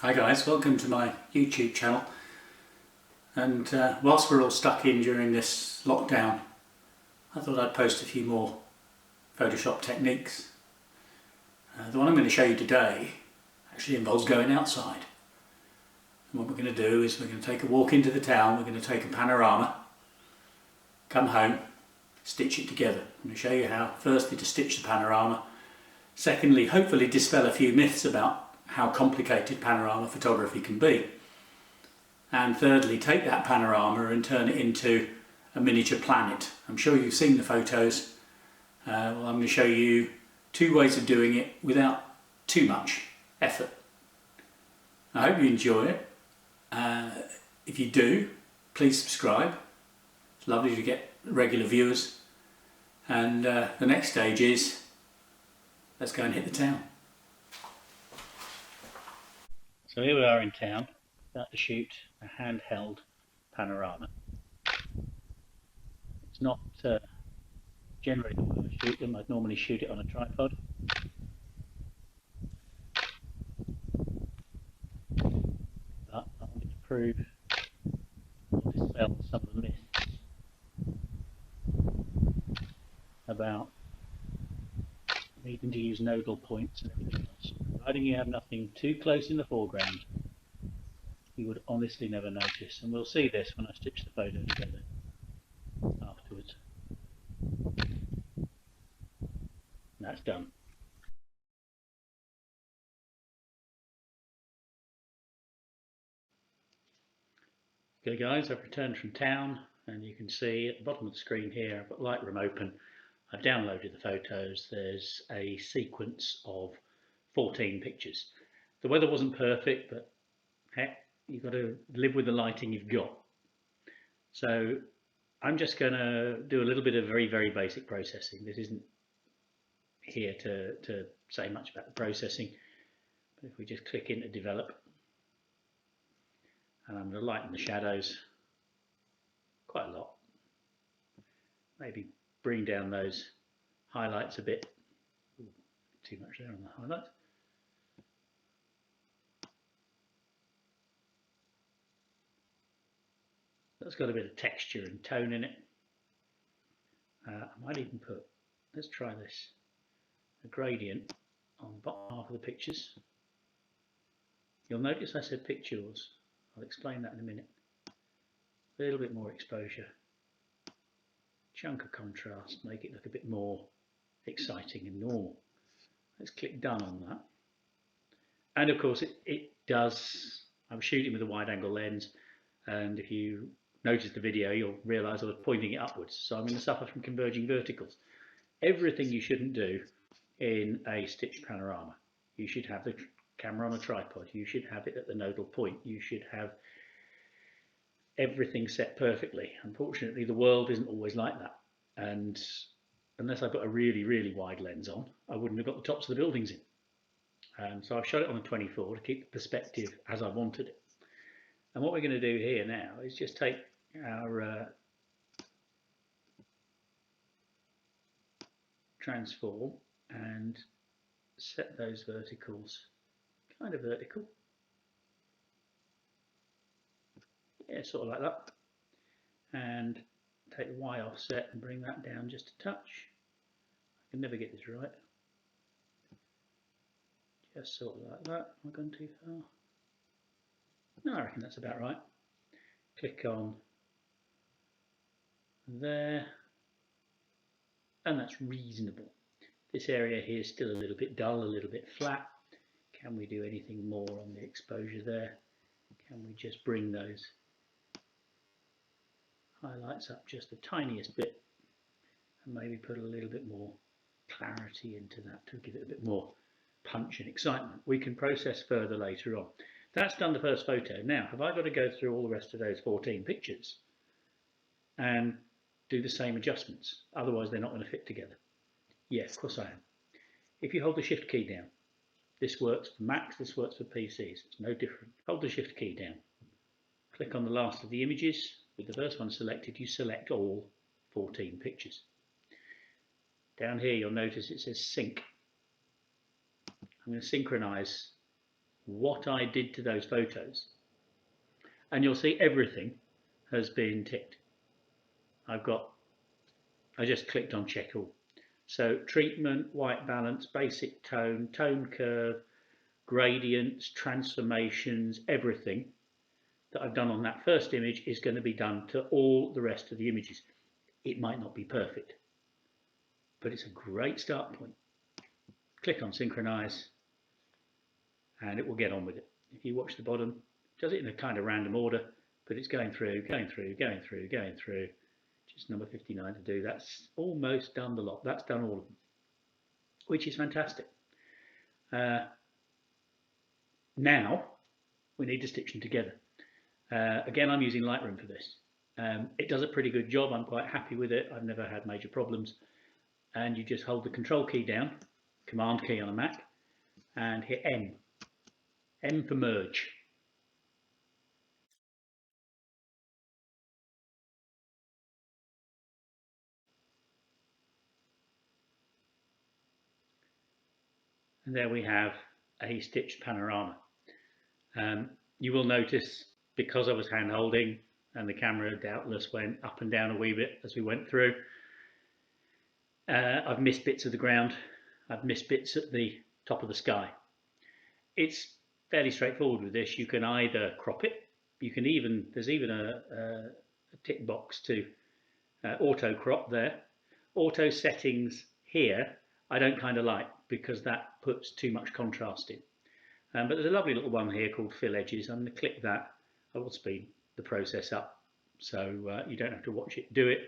Hi guys, welcome to my YouTube channel. And whilst we're all stuck in during this lockdown, I thought I'd post a few more Photoshop techniques. The one I'm going to show you today actually involves going outside. And what we're going to do is we're going to take a walk into the town, we're going to take a panorama, come home, stitch it together. I'm going to show you how, firstly, to stitch the panorama, secondly, hopefully dispel a few myths about how complicated panorama photography can be, and thirdly, take that panorama and turn it into a miniature planet. I'm sure you've seen the photos. Well, I'm going to show you two ways of doing it without too much effort. I hope you enjoy it. If you do, please subscribe. It's lovely to get regular viewers. And the next stage is, let's go and hit the town. So here we are in town, about to shoot a handheld panorama. It's not generally the way I shoot them. I'd normally shoot it on a tripod. But I wanted to prove or dispel some of the myths about needing to use nodal points and everything else. Providing you have nothing too close in the foreground, you would honestly never notice, and we'll see this when I stitch the photo together afterwards. That's done. Okay guys, I've returned from town, and you can see at the bottom of the screen here I've got Lightroom open. I've downloaded the photos. There's a sequence of 14 pictures. The weather wasn't perfect, but heck, you've got to live with the lighting you've got. So I'm just going to do a little bit of very basic processing. This isn't here to say much about the processing, but if we just click into develop, and I'm going to lighten the shadows quite a lot, maybe bring down those highlights a bit. Ooh, too much there on the highlights. That's got a bit of texture and tone in it. I might even put, let's try this, a gradient on the bottom half of the pictures. You'll notice I said pictures. I'll explain that in a minute. A little bit more exposure, chunk of contrast, make it look a bit more exciting and normal. Let's click done on that. And of course it does, I'm shooting with a wide angle lens, and if you notice the video you'll realise I was pointing it upwards, so I'm going to suffer from converging verticals. Everything you shouldn't do in a stitched panorama. You should have the camera on a tripod, you should have it at the nodal point, you should have everything set perfectly. Unfortunately the world isn't always like that, and unless I've got a really wide lens on, I wouldn't have got the tops of the buildings in. So I've shot it on a 24 to keep the perspective as I wanted it. And what we're going to do here now is just take our transform and set those verticals kind of vertical. Yeah, sort of like that. And take the Y offset and bring that down just a touch. I can never get this right. Just sort of like that. Am I gone too far? No, I reckon that's about right. Click on there, and that's reasonable. This area here is still a little bit dull, a little bit flat. Can we do anything more on the exposure there? Can we just bring those highlights up just the tiniest bit, and maybe put a little bit more clarity into that to give it a bit more punch and excitement? We can process further later on. That's done the first photo. Now, have I got to go through all the rest of those 14 pictures and do the same adjustments? Otherwise they're not going to fit together. Yeah, of course I am. If you hold the shift key down, this works for Macs, this works for PCs, it's no different. Hold the shift key down, click on the last of the images. With the first one selected, you select all 14 pictures. Down here you'll notice it says sync. I'm going to synchronize what I did to those photos, and you'll see everything has been ticked. I just clicked on check all. So treatment, white balance, basic tone, tone curve, gradients, transformations, everything that I've done on that first image is going to be done to all the rest of the images. It might not be perfect, but it's a great start point. Click on synchronize and it will get on with it. If you watch the bottom, it does it in a kind of random order, but it's going through. Just number 59 to do. That's almost done the lot. That's done all of them, which is fantastic. Now we need to stitch them together. Again, I'm using Lightroom for this. It does a pretty good job. I'm quite happy with it. I've never had major problems. And you just hold the control key down, command key on a Mac, and hit M. M for merge. And there we have a stitched panorama. You will notice, because I was hand holding and the camera doubtless went up and down a wee bit as we went through, I've missed bits of the ground, I've missed bits at the top of the sky. It's fairly straightforward with this. You can either crop it, there's even a tick box to auto crop there. Auto settings here I don't kind of like, because that puts too much contrast in. But there's a lovely little one here called Fill Edges. I'm going to click that. I will speed the process up, so you don't have to watch it do it.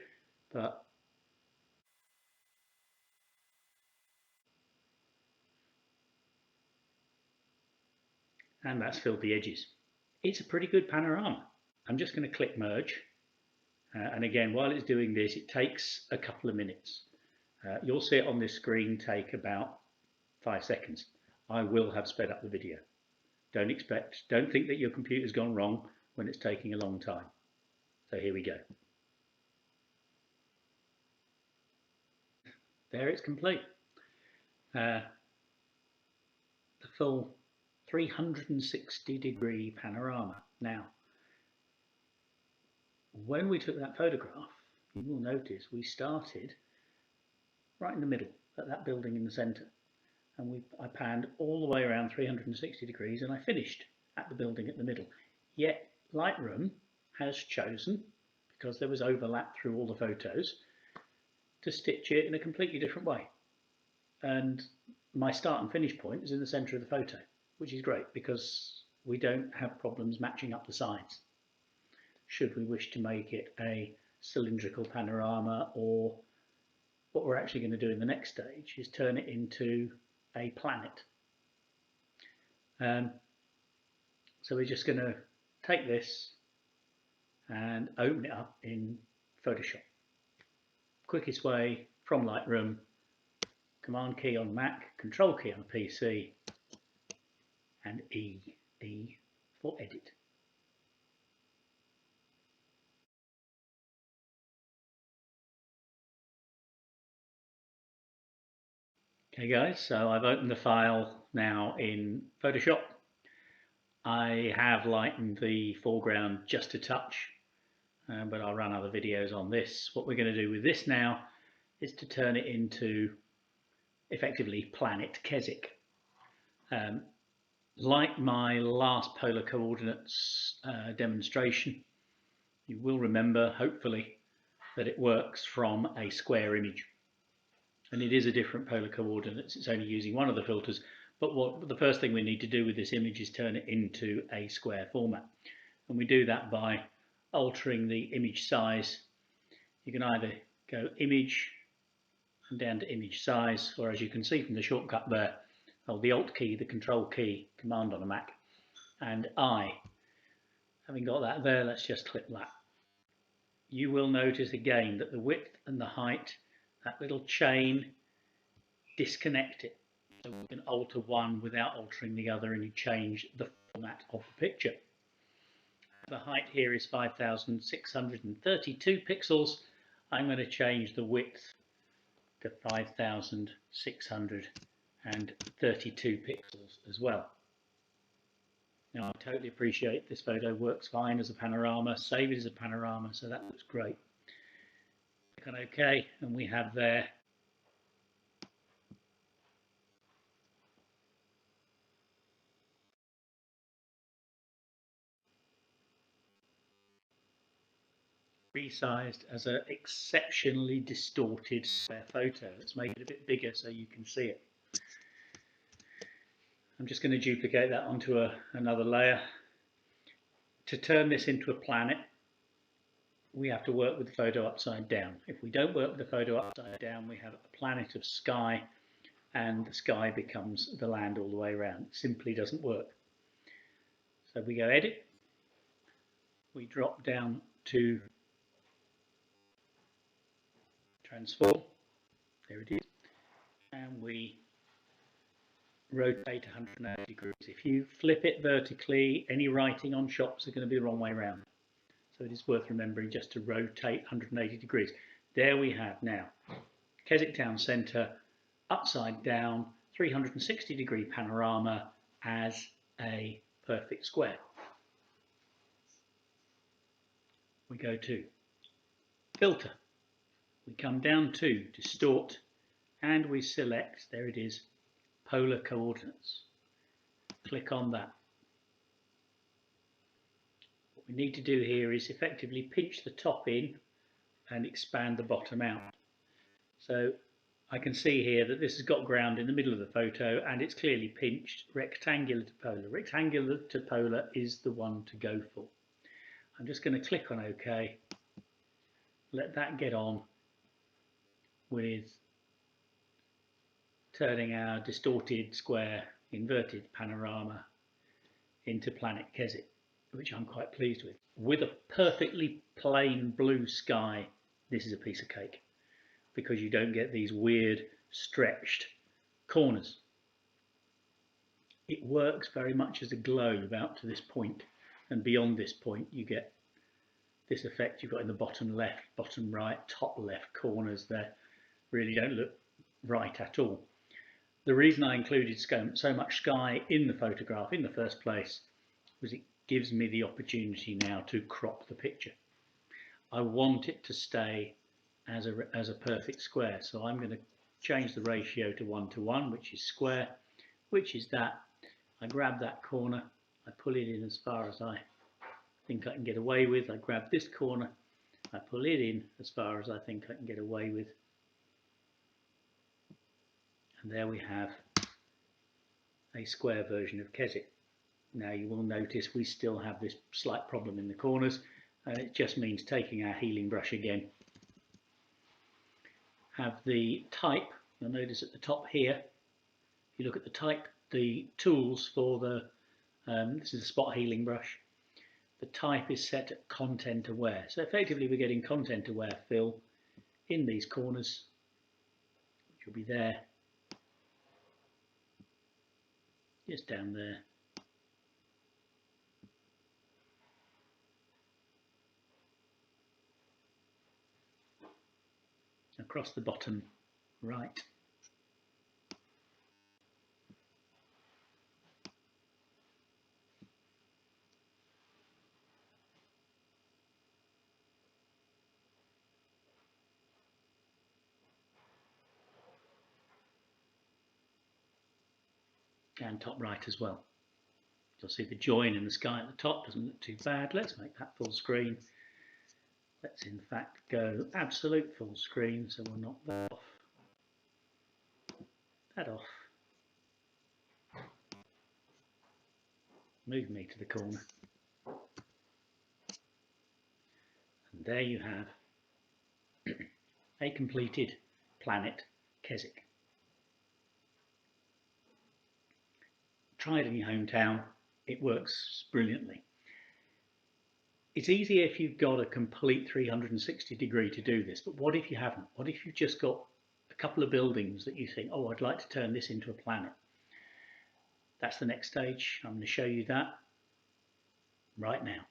And that's filled the edges. It's a pretty good panorama. I'm just going to click merge. And again, while it's doing this, it takes a couple of minutes. You'll see it on this screen take about 5 seconds. I will have sped up the video. Don't think that your computer's gone wrong when it's taking a long time. So here we go. There, it's complete. The full 360-degree panorama. Now, when we took that photograph, you will notice we started right in the middle at that building in the centre, and I panned all the way around 360 degrees, and I finished at the building at the middle. Yet Lightroom has chosen, because there was overlap through all the photos, to stitch it in a completely different way. And my start and finish point is in the centre of the photo, which is great because we don't have problems matching up the sides. Should we wish to make it a cylindrical panorama, or what we're actually going to do in the next stage is turn it into a planet. So we're just going to take this and open it up in Photoshop. Quickest way from Lightroom, Command key on Mac, Control key on PC, and E for edit. Okay guys, so I've opened the file now in Photoshop. I have lightened the foreground just a touch, but I'll run other videos on this. What we're going to do with this now is to turn it into effectively Planet Keswick. Like my last polar coordinates demonstration, you will remember, hopefully, that it works from a square image. And it is a different polar coordinates. It's only using one of the filters. But the first thing we need to do with this image is turn it into a square format. And we do that by altering the image size. You can either go image and down to image size, or as you can see from the shortcut there, hold the Alt key, the Control key, Command on a Mac, and I. Having got that there, let's just click that. You will notice again that the width and the height, that little chain, disconnect it. So we can alter one without altering the other, and you change the format of the picture. The height here is 5,632 pixels. I'm going to change the width to 5,632 pixels as well. Now I totally appreciate this photo works fine as a panorama, save it as a panorama, so that looks great. Click on OK, and we have there resized as an exceptionally distorted square photo. Let's make it a bit bigger so you can see it. I'm just going to duplicate that onto another layer. To turn this into a planet, we have to work with the photo upside down. If we don't work with the photo upside down, we have a planet of sky, and the sky becomes the land all the way around. It simply doesn't work. So we go edit, we drop down to transform, there it is, and we rotate 180 degrees. If you flip it vertically, any writing on shops are going to be the wrong way around. So it is worth remembering just to rotate 180 degrees. There we have now Keswick Town Centre, upside down, 360 degree panorama as a perfect square. We go to filter, we come down to distort, and we select, there it is, polar coordinates. Click on that. What we need to do here is effectively pinch the top in and expand the bottom out. So I can see here that this has got ground in the middle of the photo and it's clearly pinched rectangular to polar. Rectangular to polar is the one to go for. I'm just going to click on OK, let that get on with turning our distorted square inverted panorama into Planet Keswick, which I'm quite pleased with. With a perfectly plain blue sky, this is a piece of cake, because you don't get these weird stretched corners. It works very much as a globe out to this point, and beyond this point you get this effect you've got in the bottom left, bottom right, top left corners there. Really don't look right at all. The reason I included so much sky in the photograph in the first place was it gives me the opportunity now to crop the picture. I want it to stay as a perfect square, so I'm going to change the ratio to 1:1, which is square, which is that. I grab that corner, I pull it in as far as I think I can get away with. I grab this corner, I pull it in as far as I think I can get away with, and there we have a square version of Keswick. Now you will notice we still have this slight problem in the corners, and it just means taking our healing brush again. Have the type, you'll notice at the top here, if you look at the type, the tools for the, this is a spot healing brush, the type is set at content aware. So effectively we're getting content aware fill in these corners, which will be there, just down there. Across the bottom right. And top right as well. You'll see the join in the sky at the top doesn't look too bad. Let's make that full screen. Let's in fact go absolute full screen, so we'll knock that off. That off. Move me to the corner. And there you have a completed Planet Keswick. Try it in your hometown, it works brilliantly. It's easier if you've got a complete 360 degree to do this, but what if you haven't? What if you've just got a couple of buildings that you think, oh, I'd like to turn this into a planet? That's the next stage. I'm going to show you that right now.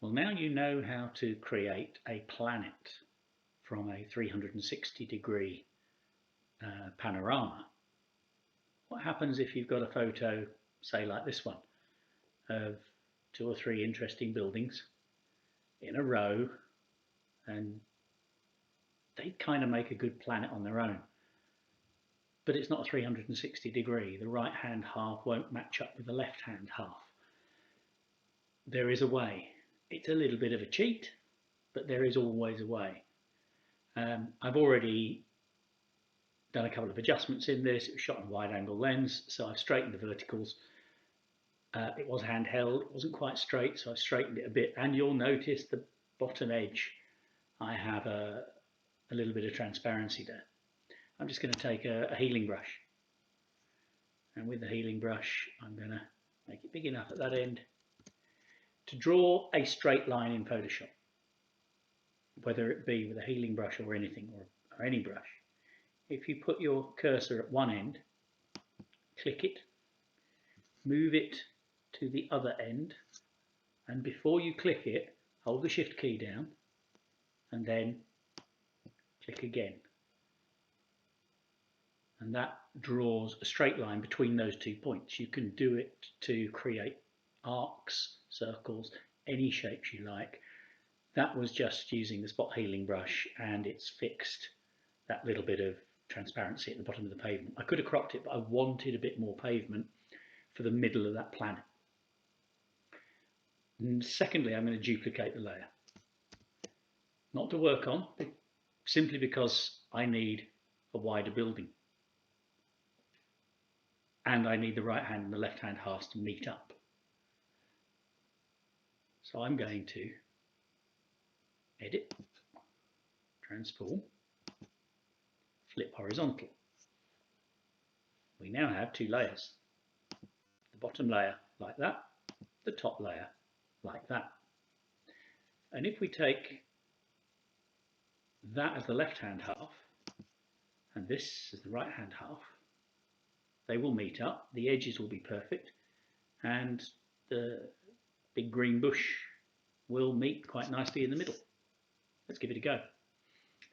Well, now you know how to create a planet from a 360 degree panorama. What happens if you've got a photo, say like this one, of 2 or 3 interesting buildings in a row, and they kind of make a good planet on their own, but it's not a 360 degree. The right hand half won't match up with the left hand half. There is a way. It's a little bit of a cheat, but there is always a way. I've already done a couple of adjustments in this. It was shot on a wide angle lens, so I've straightened the verticals. It was handheld, it wasn't quite straight, so I've straightened it a bit, and you'll notice the bottom edge, I have a little bit of transparency there. I'm just going to take a healing brush, and with the healing brush I'm going to make it big enough at that end to draw a straight line in Photoshop, whether it be with a healing brush or anything, or any brush. If you put your cursor at one end, click it, move it to the other end, and before you click it, hold the shift key down and then click again. And that draws a straight line between those 2 points. You can do it to create arcs, circles, any shapes you like. That was just using the spot healing brush, and it's fixed that little bit of transparency at the bottom of the pavement. I could have cropped it, but I wanted a bit more pavement for the middle of that planet. And secondly, I'm going to duplicate the layer. Not to work on, simply because I need a wider building. And I need the right hand and the left hand halves to meet up. So I'm going to edit, transform, flip horizontal. We now have 2 layers. The bottom layer like that, the top layer like that. And if we take that as the left hand half and this is the right hand half, they will meet up, the edges will be perfect, and the big green bush will meet quite nicely in the middle. Let's give it a go.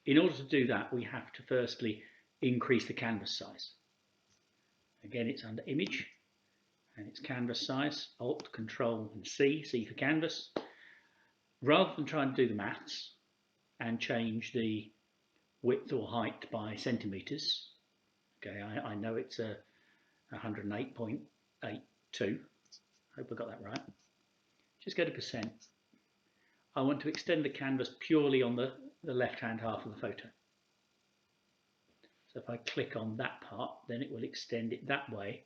In order to do that, we have to firstly increase the canvas size. Again, it's under Image, and it's canvas size, Alt, Control and C, C for canvas. Rather than trying to do the maths and change the width or height by centimetres, okay, I know it's a 108.82, hope I got that right. Just go to percent. I want to extend the canvas purely on the left hand half of the photo. So if I click on that part, then it will extend it that way,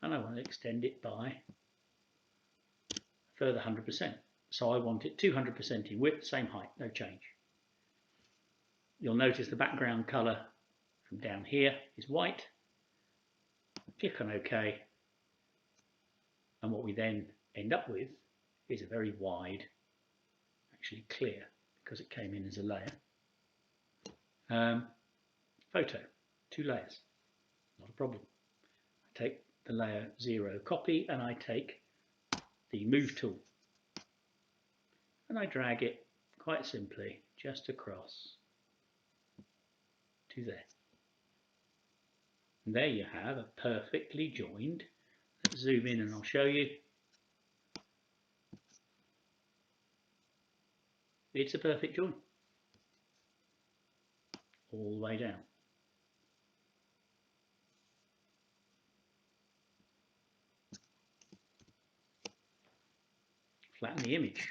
and I want to extend it by a further 100%. So I want it 200% in width, same height, no change. You'll notice the background colour from down here is white. Click on OK, and what we then end up with is a very wide, actually clear, because it came in as a layer, photo, 2 layers, not a problem. I take the layer 0 copy and I take the move tool and I drag it quite simply just across to there. And there you have a perfectly joined, let's zoom in and I'll show you. It's a perfect join all the way down. Flatten the image.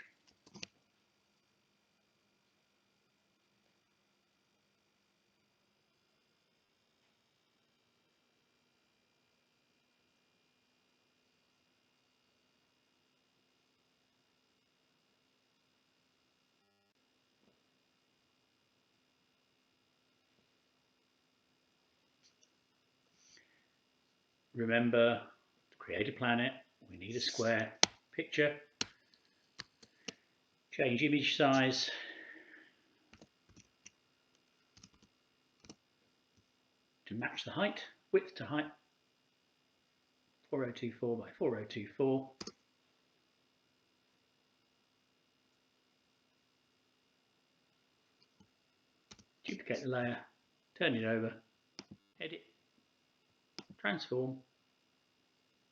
Remember, to create a planet, we need a square picture. Change image size. To match the height, width to height, 4024 by 4024. Duplicate the layer, turn it over, edit, transform,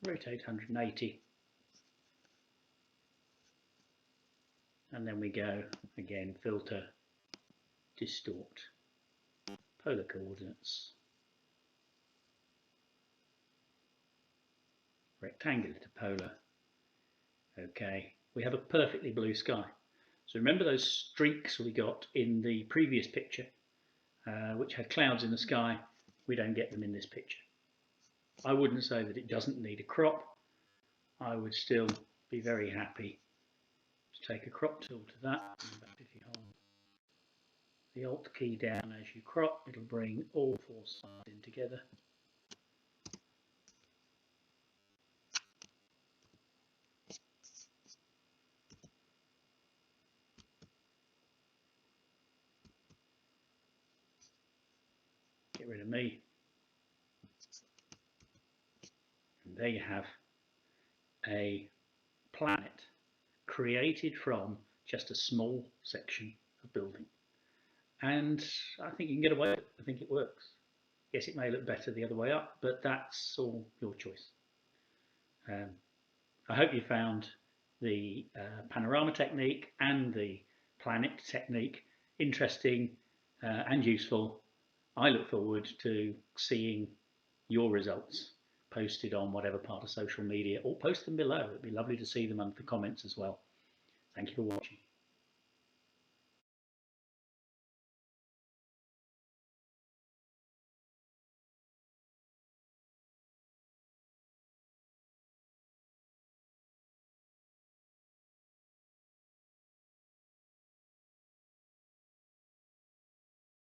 rotate 180, and then we go again, filter, distort, polar coordinates, rectangular to polar. Okay, we have a perfectly blue sky. So remember those streaks we got in the previous picture, which had clouds in the sky? We don't get them in this picture. I wouldn't say that it doesn't need a crop. I would still be very happy to take a crop tool to that. If you hold the Alt key down as you crop, it'll bring all four sides in together. Get rid of me. And there you have a planet created from just a small section of building. And I think you can get away with it. I think it works. Yes, it may look better the other way up, but that's all your choice. I hope you found the panorama technique and the planet technique interesting and useful. I look forward to seeing your results posted on whatever part of social media, or post them below. It'd be lovely to see them under the comments as well. Thank you for watching.